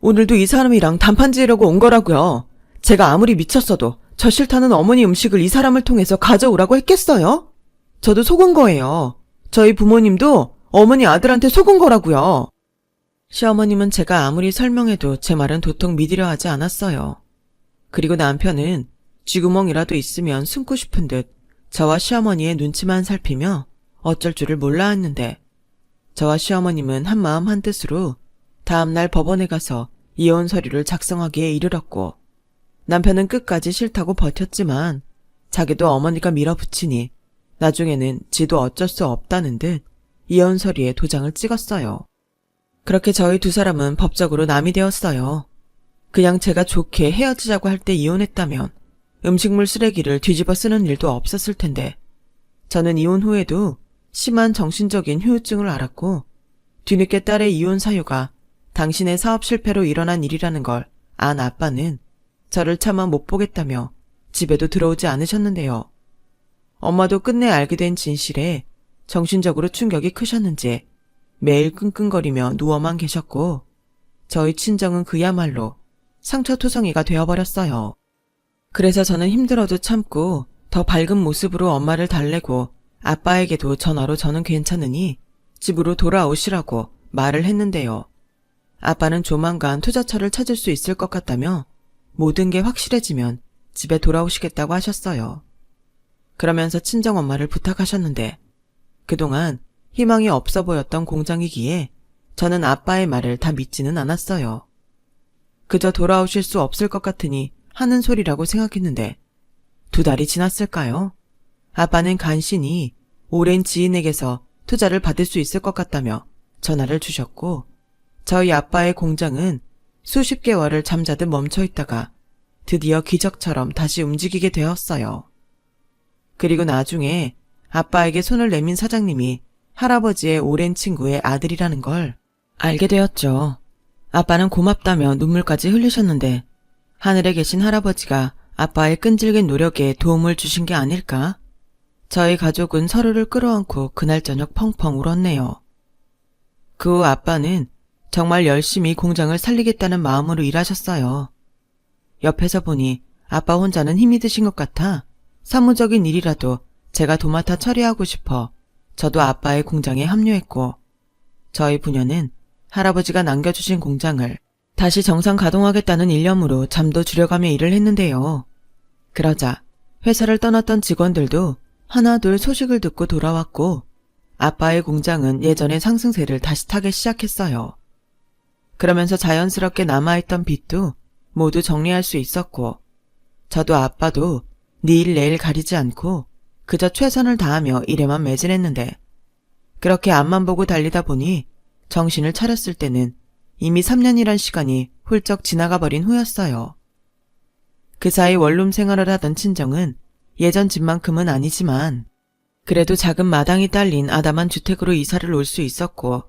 오늘도 이 사람이랑 단판 지으려고 온 거라고요. 제가 아무리 미쳤어도 저 싫다는 어머니 음식을 이 사람을 통해서 가져오라고 했겠어요? 저도 속은 거예요. 저희 부모님도 어머니 아들한테 속은 거라고요. 시어머님은 제가 아무리 설명해도 제 말은 도통 믿으려 하지 않았어요. 그리고 남편은 쥐구멍이라도 있으면 숨고 싶은 듯 저와 시어머니의 눈치만 살피며 어쩔 줄을 몰라 했는데 저와 시어머님은 한마음 한뜻으로 다음날 법원에 가서 이혼 서류를 작성하기에 이르렀고 남편은 끝까지 싫다고 버텼지만 자기도 어머니가 밀어붙이니 나중에는 지도 어쩔 수 없다는 듯 이혼 서류에 도장을 찍었어요. 그렇게 저희 두 사람은 법적으로 남이 되었어요. 그냥 제가 좋게 헤어지자고 할 때 이혼했다면 음식물 쓰레기를 뒤집어 쓰는 일도 없었을 텐데 저는 이혼 후에도 심한 정신적인 후유증을 앓았고 뒤늦게 딸의 이혼 사유가 당신의 사업 실패로 일어난 일이라는 걸 안 아빠는 저를 차마 못 보겠다며 집에도 들어오지 않으셨는데요. 엄마도 끝내 알게 된 진실에 정신적으로 충격이 크셨는지 매일 끙끙거리며 누워만 계셨고 저희 친정은 그야말로 상처투성이가 되어버렸어요. 그래서 저는 힘들어도 참고 더 밝은 모습으로 엄마를 달래고 아빠에게도 전화로 저는 괜찮으니 집으로 돌아오시라고 말을 했는데요. 아빠는 조만간 투자처를 찾을 수 있을 것 같다며 모든 게 확실해지면 집에 돌아오시겠다고 하셨어요. 그러면서 친정엄마를 부탁하셨는데 그동안 희망이 없어 보였던 공장이기에 저는 아빠의 말을 다 믿지는 않았어요. 그저 돌아오실 수 없을 것 같으니 하는 소리라고 생각했는데 2달이 지났을까요? 아빠는 간신히 오랜 지인에게서 투자를 받을 수 있을 것 같다며 전화를 주셨고 저희 아빠의 공장은 수십 개월을 잠자듯 멈춰 있다가 드디어 기적처럼 다시 움직이게 되었어요. 그리고 나중에 아빠에게 손을 내민 사장님이 할아버지의 오랜 친구의 아들이라는 걸 알게 되었죠. 아빠는 고맙다며 눈물까지 흘리셨는데 하늘에 계신 할아버지가 아빠의 끈질긴 노력에 도움을 주신 게 아닐까? 저희 가족은 서로를 끌어안고 그날 저녁 펑펑 울었네요. 그 후 아빠는 정말 열심히 공장을 살리겠다는 마음으로 일하셨어요. 옆에서 보니 아빠 혼자는 힘이 드신 것 같아 사무적인 일이라도 제가 도맡아 처리하고 싶어 저도 아빠의 공장에 합류했고 저희 부녀는 할아버지가 남겨주신 공장을 다시 정상 가동하겠다는 일념으로 잠도 줄여가며 일을 했는데요. 그러자 회사를 떠났던 직원들도 하나둘 소식을 듣고 돌아왔고 아빠의 공장은 예전의 상승세를 다시 타기 시작했어요. 그러면서 자연스럽게 남아있던 빚도 모두 정리할 수 있었고 저도 아빠도 일 내일 가리지 않고 그저 최선을 다하며 일에만 매진했는데 그렇게 앞만 보고 달리다 보니 정신을 차렸을 때는 이미 3년이란 시간이 훌쩍 지나가 버린 후였어요. 그 사이 원룸 생활을 하던 친정은 예전 집만큼은 아니지만 그래도 작은 마당이 딸린 아담한 주택으로 이사를 올 수 있었고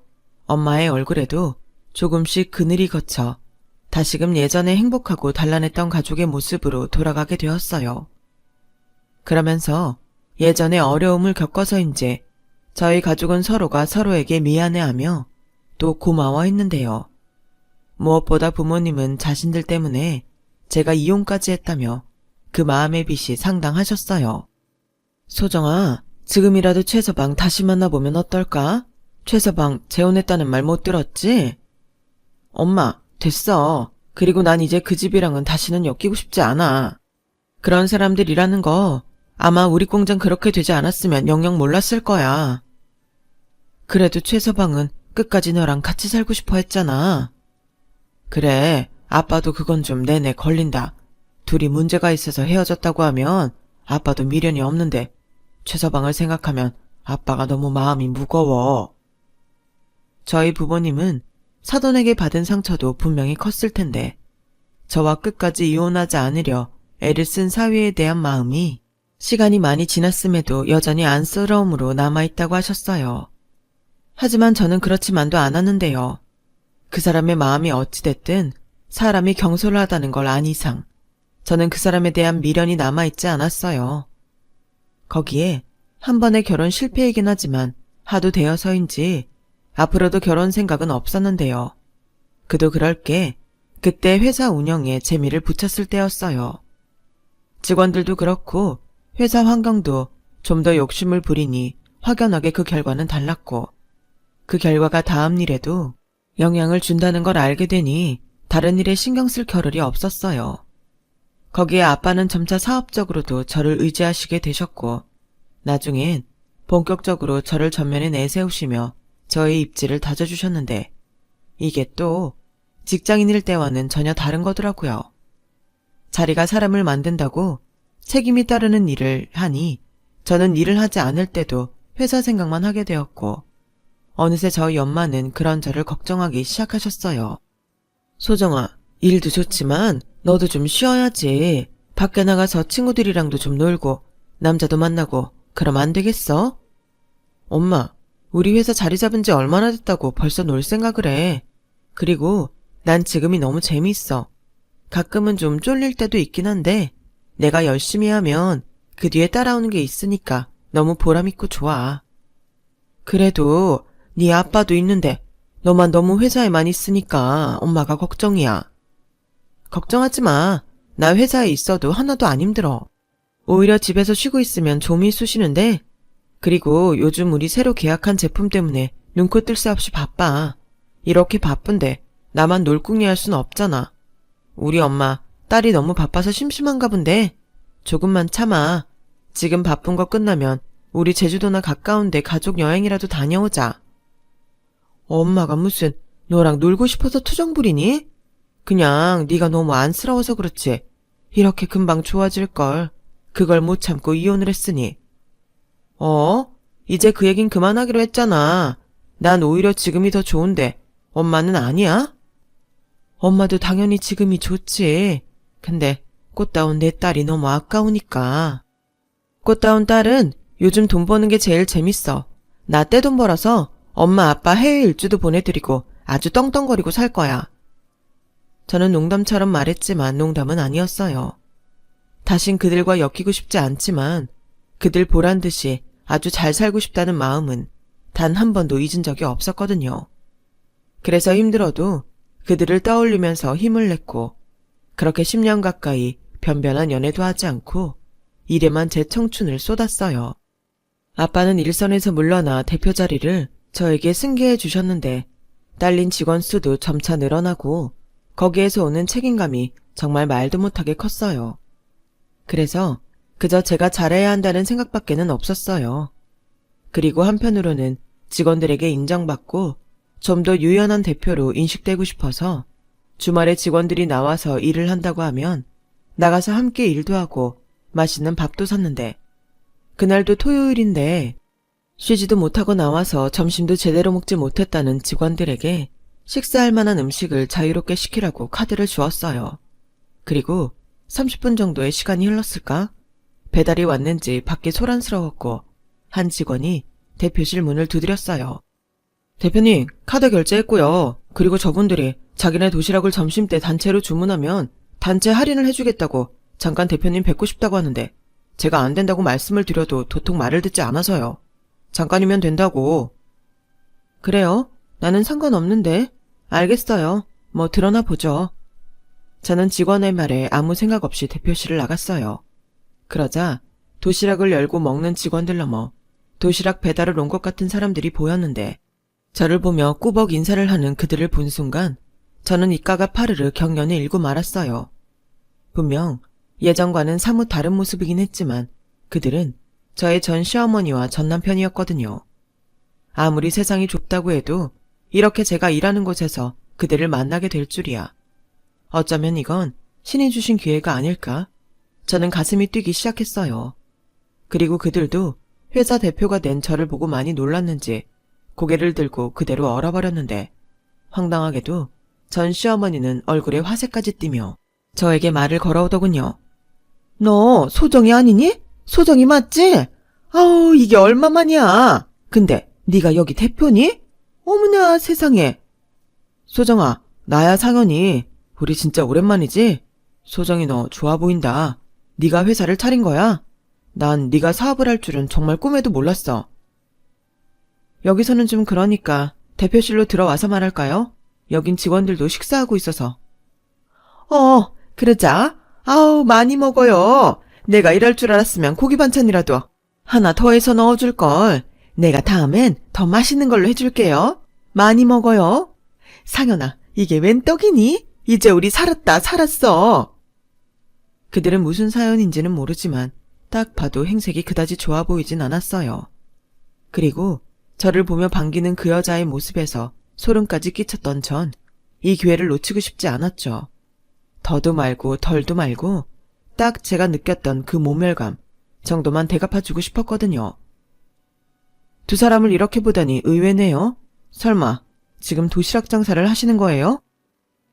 엄마의 얼굴에도 조금씩 그늘이 걷혀 다시금 예전에 행복하고 단란했던 가족의 모습으로 돌아가게 되었어요. 그러면서 예전에 어려움을 겪어서인지 저희 가족은 서로가 서로에게 미안해하며 또 고마워했는데요. 무엇보다 부모님은 자신들 때문에 제가 이혼까지 했다며 그 마음의 빚이 상당하셨어요. 소정아, 지금이라도 최서방 다시 만나보면 어떨까? 최서방 재혼했다는 말 못 들었지? 엄마, 됐어. 그리고 난 이제 그 집이랑은 다시는 엮이고 싶지 않아. 그런 사람들이라는 거 아마 우리 공장 그렇게 되지 않았으면 영영 몰랐을 거야. 그래도 최서방은 끝까지 너랑 같이 살고 싶어 했잖아. 그래, 아빠도 그건 좀 내내 걸린다. 둘이 문제가 있어서 헤어졌다고 하면 아빠도 미련이 없는데 최서방을 생각하면 아빠가 너무 마음이 무거워. 저희 부모님은 사돈에게 받은 상처도 분명히 컸을 텐데 저와 끝까지 이혼하지 않으려 애를 쓴 사위에 대한 마음이 시간이 많이 지났음에도 여전히 안쓰러움으로 남아있다고 하셨어요. 하지만 저는 그렇지만도 않았는데요. 그 사람의 마음이 어찌됐든 사람이 경솔하다는 걸 안 이상 저는 그 사람에 대한 미련이 남아있지 않았어요. 거기에 한 번의 결혼 실패이긴 하지만 하도 되어서인지 앞으로도 결혼 생각은 없었는데요. 그도 그럴 게 그때 회사 운영에 재미를 붙였을 때였어요. 직원들도 그렇고 회사 환경도 좀 더 욕심을 부리니 확연하게 그 결과는 달랐고 그 결과가 다음 일에도 영향을 준다는 걸 알게 되니 다른 일에 신경 쓸 겨를이 없었어요. 거기에 아빠는 점차 사업적으로도 저를 의지하시게 되셨고 나중엔 본격적으로 저를 전면에 내세우시며 저의 입지를 다져주셨는데 이게 또 직장인일 때와는 전혀 다른 거더라고요. 자리가 사람을 만든다고 책임이 따르는 일을 하니 저는 일을 하지 않을 때도 회사 생각만 하게 되었고 어느새 저희 엄마는 그런 저를 걱정하기 시작하셨어요. 소정아, 일도 좋지만 너도 좀 쉬어야지. 밖에 나가서 친구들이랑도 좀 놀고 남자도 만나고 그럼 안 되겠어? 엄마, 우리 회사 자리 잡은 지 얼마나 됐다고 벌써 놀 생각을 해. 그리고 난 지금이 너무 재미있어. 가끔은 좀 쫄릴 때도 있긴 한데 내가 열심히 하면 그 뒤에 따라오는 게 있으니까 너무 보람있고 좋아. 그래도 네 아빠도 있는데 너만 너무 회사에만 있으니까 엄마가 걱정이야. 걱정하지 마. 나 회사에 있어도 하나도 안 힘들어. 오히려 집에서 쉬고 있으면 좀이 쑤시는데, 그리고 요즘 우리 새로 계약한 제품 때문에 눈코 뜰 새 없이 바빠. 이렇게 바쁜데 나만 놀궁리할 순 없잖아. 우리 엄마 딸이 너무 바빠서 심심한가 본데 조금만 참아. 지금 바쁜 거 끝나면 우리 제주도나 가까운데 가족 여행이라도 다녀오자. 엄마가 무슨 너랑 놀고 싶어서 투정 부리니? 그냥 네가 너무 안쓰러워서 그렇지. 이렇게 금방 좋아질걸. 그걸 못 참고 이혼을 했으니. 이제 그 얘긴 그만하기로 했잖아. 난 오히려 지금이 더 좋은데 엄마는 아니야? 엄마도 당연히 지금이 좋지. 근데 꽃다운 내 딸이 너무 아까우니까. 꽃다운 딸은 요즘 돈 버는 게 제일 재밌어. 나 떼돈 벌어서 엄마 아빠 해외 일주도 보내드리고 아주 떵떵거리고 살 거야. 저는 농담처럼 말했지만 농담은 아니었어요. 다신 그들과 엮이고 싶지 않지만 그들 보란 듯이 아주 잘 살고 싶다는 마음은 단 한 번도 잊은 적이 없었거든요. 그래서 힘들어도 그들을 떠올리면서 힘을 냈고 그렇게 10년 가까이 변변한 연애도 하지 않고 일에만 제 청춘을 쏟았어요. 아빠는 일선에서 물러나 대표 자리를 저에게 승계해 주셨는데 딸린 직원 수도 점차 늘어나고 거기에서 오는 책임감이 정말 말도 못하게 컸어요. 그래서 그저 제가 잘해야 한다는 생각밖에는 없었어요. 그리고 한편으로는 직원들에게 인정받고 좀 더 유연한 대표로 인식되고 싶어서 주말에 직원들이 나와서 일을 한다고 하면 나가서 함께 일도 하고 맛있는 밥도 샀는데 그날도 토요일인데 쉬지도 못하고 나와서 점심도 제대로 먹지 못했다는 직원들에게 식사할 만한 음식을 자유롭게 시키라고 카드를 주었어요. 그리고 30분 정도의 시간이 흘렀을까? 배달이 왔는지 밖이 소란스러웠고 한 직원이 대표실 문을 두드렸어요. 대표님, 카드 결제했고요. 그리고 저분들이 자기네 도시락을 점심때 단체로 주문하면 단체 할인을 해주겠다고 잠깐 대표님 뵙고 싶다고 하는데 제가 안 된다고 말씀을 드려도 도통 말을 듣지 않아서요. 잠깐이면 된다고. 그래요? 나는 상관없는데. 알겠어요. 뭐 드러나 보죠. 저는 직원의 말에 아무 생각 없이 대표실을 나갔어요. 그러자 도시락을 열고 먹는 직원들 넘어 도시락 배달을 온 것 같은 사람들이 보였는데 저를 보며 꾸벅 인사를 하는 그들을 본 순간 저는 입가가 파르르 경련이 일고 말았어요. 분명 예전과는 사뭇 다른 모습이긴 했지만 그들은 저의 전 시어머니와 전 남편이었거든요. 아무리 세상이 좁다고 해도 이렇게 제가 일하는 곳에서 그들을 만나게 될 줄이야. 어쩌면 이건 신이 주신 기회가 아닐까? 저는 가슴이 뛰기 시작했어요. 그리고 그들도 회사 대표가 된 저를 보고 많이 놀랐는지 고개를 들고 그대로 얼어버렸는데 황당하게도 전 시어머니는 얼굴에 화색까지 띠며 저에게 말을 걸어오더군요. 너 소정이 아니니? 소정이 맞지? 아우 이게 얼마만이야. 근데 네가 여기 대표니? 어머나 세상에. 소정아, 나야 상현이. 우리 진짜 오랜만이지? 소정이 너 좋아 보인다. 네가 회사를 차린 거야? 난 네가 사업을 할 줄은 정말 꿈에도 몰랐어. 여기서는 좀 그러니까 대표실로 들어와서 말할까요? 여긴 직원들도 식사하고 있어서. 그러자. 아우 많이 먹어요. 내가 이럴 줄 알았으면 고기 반찬이라도 하나 더 해서 넣어줄걸. 내가 다음엔 더 맛있는 걸로 해줄게요. 많이 먹어요. 상현아, 이게 웬 떡이니? 이제 우리 살았어. 그들은 무슨 사연인지는 모르지만 딱 봐도 행색이 그다지 좋아 보이진 않았어요. 그리고 저를 보며 반기는 그 여자의 모습에서 소름까지 끼쳤던 전 이 기회를 놓치고 싶지 않았죠. 더도 말고 덜도 말고 딱 제가 느꼈던 그 모멸감 정도만 대갚아주고 싶었거든요. 두 사람을 이렇게 보다니 의외네요. 설마 지금 도시락 장사를 하시는 거예요?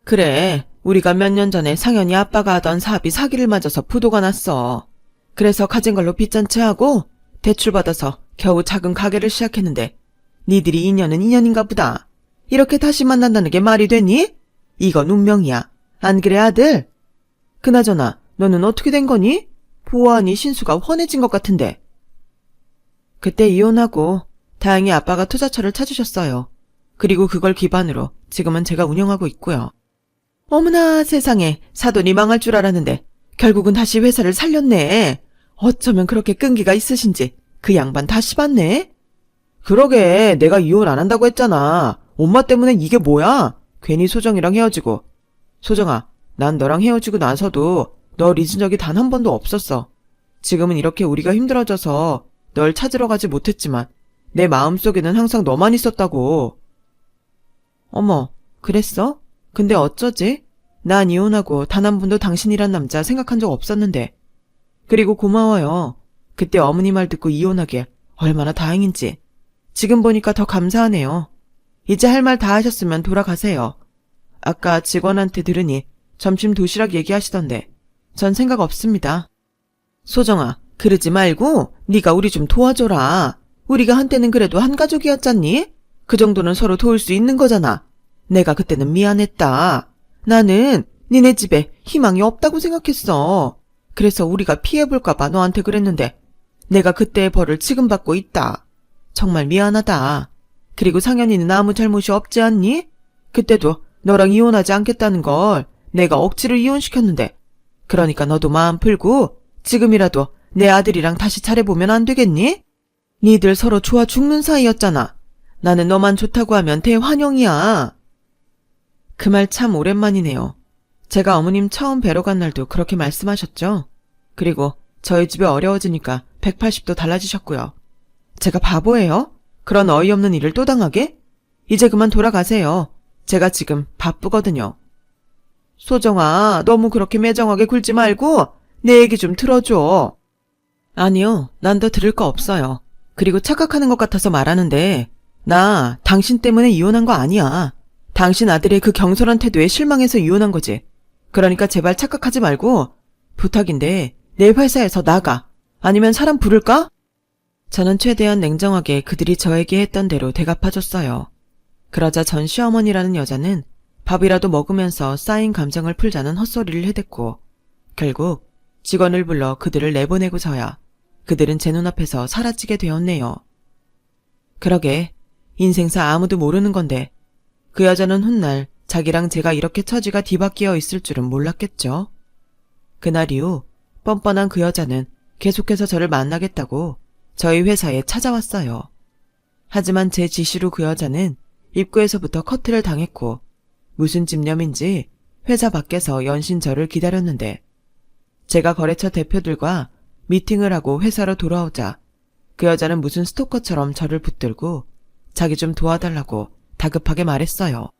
그래, 우리가 몇 년 전에 상현이 아빠가 하던 사업이 사기를 맞아서 부도가 났어. 그래서 가진 걸로 빚잔치 하고 대출받아서 겨우 작은 가게를 시작했는데 니들이 인연은 인연인가 보다. 이렇게 다시 만난다는 게 말이 되니? 이건 운명이야. 안 그래 아들? 그나저나 너는 어떻게 된 거니? 보아하니 신수가 훤해진 것 같은데. 그때 이혼하고 다행히 아빠가 투자처를 찾으셨어요. 그리고 그걸 기반으로 지금은 제가 운영하고 있고요. 어머나 세상에, 사돈이 망할 줄 알았는데 결국은 다시 회사를 살렸네. 어쩌면 그렇게 끈기가 있으신지 그 양반 다시 봤네. 그러게, 내가 이혼 안 한다고 했잖아. 엄마 때문에 이게 뭐야? 괜히 소정이랑 헤어지고. 소정아, 난 너랑 헤어지고 나서도 널 잊은 적이 단 한 번도 없었어. 지금은 이렇게 우리가 힘들어져서 널 찾으러 가지 못했지만 내 마음속에는 항상 너만 있었다고. 어머, 그랬어? 근데 어쩌지? 난 이혼하고 단 한 번도 당신이란 남자 생각한 적 없었는데. 그리고 고마워요. 그때 어머니 말 듣고 이혼하길 얼마나 다행인지. 지금 보니까 더 감사하네요. 이제 할 말 다 하셨으면 돌아가세요. 아까 직원한테 들으니 점심 도시락 얘기하시던데 전 생각 없습니다. 소정아, 그러지 말고 네가 우리 좀 도와줘라. 우리가 한때는 그래도 한 가족이었잖니? 그 정도는 서로 도울 수 있는 거잖아. 내가 그때는 미안했다. 나는 니네 집에 희망이 없다고 생각했어. 그래서 우리가 피해볼까 봐 너한테 그랬는데 내가 그때의 벌을 지금 받고 있다. 정말 미안하다. 그리고 상현이는 아무 잘못이 없지 않니? 그때도 너랑 이혼하지 않겠다는 걸 내가 억지로 이혼시켰는데, 그러니까 너도 마음 풀고 지금이라도 내 아들이랑 다시 잘해보면 안 되겠니? 니들 서로 좋아 죽는 사이였잖아. 나는 너만 좋다고 하면 대환영이야. 그 말 참 오랜만이네요. 제가 어머님 처음 뵈러 간 날도 그렇게 말씀하셨죠? 그리고 저희 집이 어려워지니까 180도 달라지셨고요. 제가 바보예요? 그런 어이없는 일을 또 당하게? 이제 그만 돌아가세요. 제가 지금 바쁘거든요. 소정아, 너무 그렇게 매정하게 굴지 말고 내 얘기 좀 들어줘. 아니요, 난 더 들을 거 없어요. 그리고 착각하는 것 같아서 말하는데 나 당신 때문에 이혼한 거 아니야. 당신 아들의 그 경솔한 태도에 실망해서 이혼한 거지. 그러니까 제발 착각하지 말고 부탁인데 내 회사에서 나가. 아니면 사람 부를까? 저는 최대한 냉정하게 그들이 저에게 했던 대로 대갚아줬어요. 그러자 전 시어머니라는 여자는 밥이라도 먹으면서 쌓인 감정을 풀자는 헛소리를 해댔고 결국 직원을 불러 그들을 내보내고서야 그들은 제 눈앞에서 사라지게 되었네요. 그러게, 인생사 아무도 모르는 건데 그 여자는 훗날 자기랑 제가 이렇게 처지가 뒤바뀌어 있을 줄은 몰랐겠죠. 그날 이후 뻔뻔한 그 여자는 계속해서 저를 만나겠다고 저희 회사에 찾아왔어요. 하지만 제 지시로 그 여자는 입구에서부터 커트를 당했고 무슨 집념인지 회사 밖에서 연신 저를 기다렸는데 제가 거래처 대표들과 미팅을 하고 회사로 돌아오자 그 여자는 무슨 스토커처럼 저를 붙들고 자기 좀 도와달라고 다급하게 말했어요.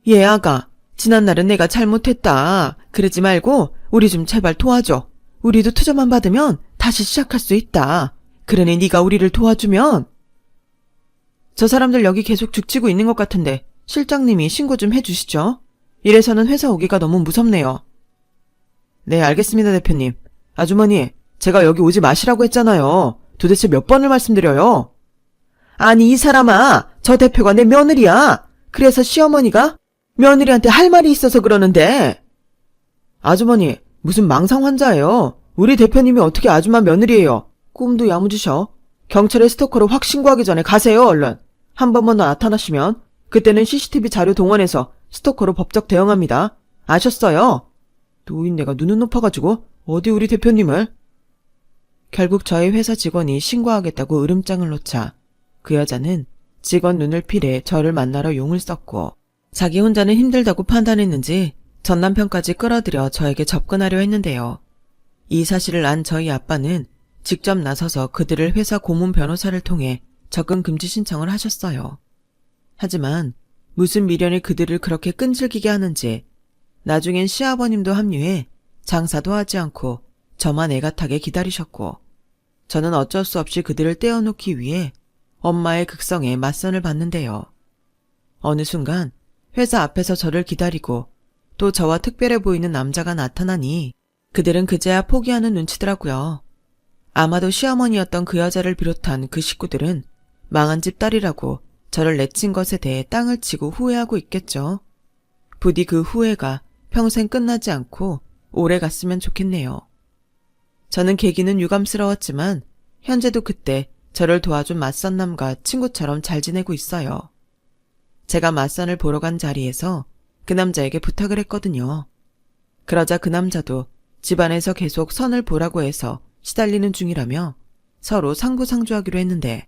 예, 아가. 지난날은 내가 잘못했다. 그러지 말고 우리 좀 제발 도와줘. 우리도 투자만 받으면 다시 시작할 수 있다. 그러니 네가 우리를 도와주면. 저 사람들 여기 계속 죽치고 있는 것 같은데 실장님이 신고 좀 해주시죠. 이래서는 회사 오기가 너무 무섭네요. 네, 알겠습니다, 대표님. 아주머니, 제가 여기 오지 마시라고 했잖아요. 도대체 몇 번을 말씀드려요? 아니, 이 사람아, 저 대표가 내 며느리야. 그래서 시어머니가 며느리한테 할 말이 있어서 그러는데. 아주머니, 무슨 망상 환자예요. 우리 대표님이 어떻게 아줌마 며느리예요. 꿈도 야무지셔. 경찰에 스토커로 확 신고하기 전에 가세요, 얼른. 한 번만 더 나타나시면 그때는 CCTV 자료 동원해서 스토커로 법적 대응합니다. 아셨어요? 노인네가 눈은 높아가지고 어디 우리 대표님을. 결국 저희 회사 직원이 신고하겠다고 으름장을 놓자 그 여자는 직원 눈을 피해 저를 만나러 용을 썼고 자기 혼자는 힘들다고 판단했는지 전 남편까지 끌어들여 저에게 접근하려 했는데요. 이 사실을 안 저희 아빠는 직접 나서서 그들을 회사 고문 변호사를 통해 접근 금지 신청을 하셨어요. 하지만 무슨 미련이 그들을 그렇게 끈질기게 하는지 나중엔 시아버님도 합류해 장사도 하지 않고 저만 애가 타게 기다리셨고 저는 어쩔 수 없이 그들을 떼어놓기 위해 엄마의 극성에 맞선을 받는데요. 어느 순간 회사 앞에서 저를 기다리고 또 저와 특별해 보이는 남자가 나타나니 그들은 그제야 포기하는 눈치더라고요. 아마도 시어머니였던 그 여자를 비롯한 그 식구들은 망한 집 딸이라고 저를 내친 것에 대해 땅을 치고 후회하고 있겠죠. 부디 그 후회가 평생 끝나지 않고 오래 갔으면 좋겠네요. 저는 계기는 유감스러웠지만 현재도 그때 저를 도와준 맞선남과 친구처럼 잘 지내고 있어요. 제가 맞선을 보러 간 자리에서 그 남자에게 부탁을 했거든요. 그러자 그 남자도 집안에서 계속 선을 보라고 해서 시달리는 중이라며 서로 상부상조하기로 했는데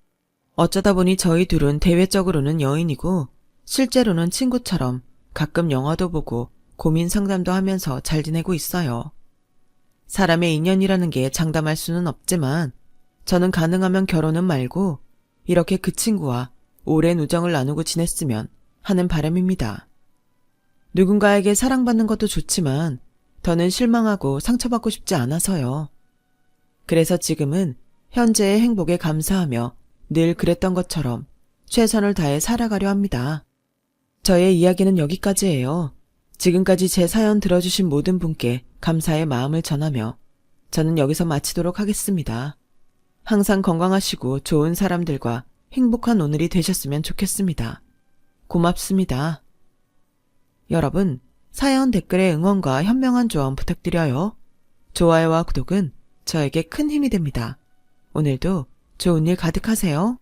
어쩌다 보니 저희 둘은 대외적으로는 여인이고 실제로는 친구처럼 가끔 영화도 보고 고민 상담도 하면서 잘 지내고 있어요. 사람의 인연이라는 게 장담할 수는 없지만 저는 가능하면 결혼은 말고 이렇게 그 친구와 오랜 우정을 나누고 지냈으면 하는 바람입니다. 누군가에게 사랑받는 것도 좋지만 더는 실망하고 상처받고 싶지 않아서요. 그래서 지금은 현재의 행복에 감사하며 늘 그랬던 것처럼 최선을 다해 살아가려 합니다. 저의 이야기는 여기까지예요. 지금까지 제 사연 들어주신 모든 분께 감사의 마음을 전하며 저는 여기서 마치도록 하겠습니다. 항상 건강하시고 좋은 사람들과 행복한 오늘이 되셨으면 좋겠습니다. 고맙습니다. 여러분, 사연 댓글에 응원과 현명한 조언 부탁드려요. 좋아요와 구독은 저에게 큰 힘이 됩니다. 오늘도 좋은 일 가득하세요.